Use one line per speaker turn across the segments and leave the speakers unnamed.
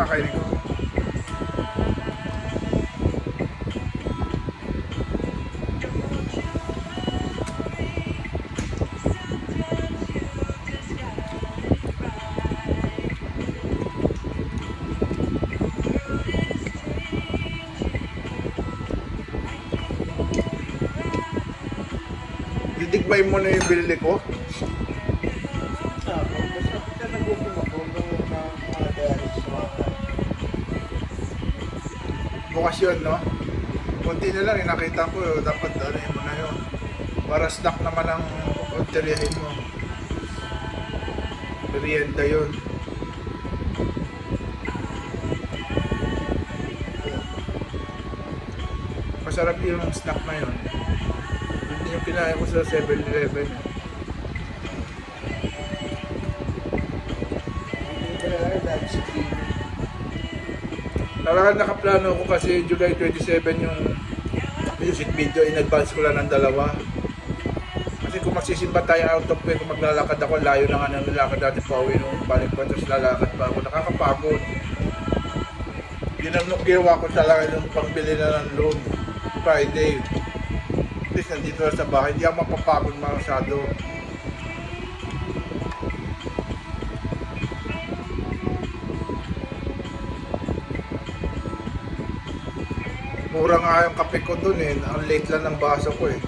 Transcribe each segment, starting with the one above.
kakainin ko. Didigmay mo na yung binili ko. Bukas yun, no? Kunti na lang, nakita ko, dapat ano mo na yun. Para snack naman ang konteriyahin mo. Merienda yun. Masarap yung snack na yun. Hindi yung kinain ko sa 7-Eleven. Talagang nakaplano ko kasi July 27 yung music video, in advance ko lang ng 2. Kasi kung magsisimba tayo out of way, kung maglalakad ako, layo na nga ng lalakad natin pa uwi nung balik pa, tapos lalakad pa ako, nakakapagod. Yun ang ginawa ko talaga yung pangbili na ng loan Friday. At least nandito na sa bahay, hindi ako mapapagod masyado. Mura nga yung kape ko dun eh. Ang late lang ng baso ko eh.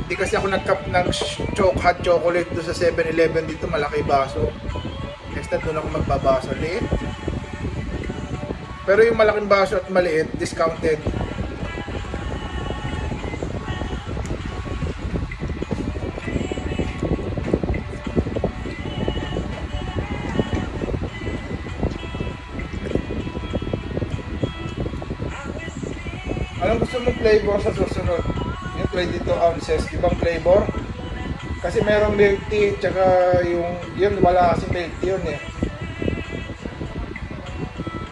Hindi kasi ako nag-cup ng hot chocolate doon sa 7-Eleven dito. Malaki baso. Next time doon ako magbabaso. Liit. Pero yung malaking baso at maliit, discounted. Anong gusto mong flavor sa susunod? Yung 22 ounces, ibang flavor? Kasi merong milk tea, tsaka yun wala kasi milk tea yun eh.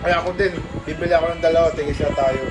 Kaya ako din, bibili ako ng 2, tigis na tayo.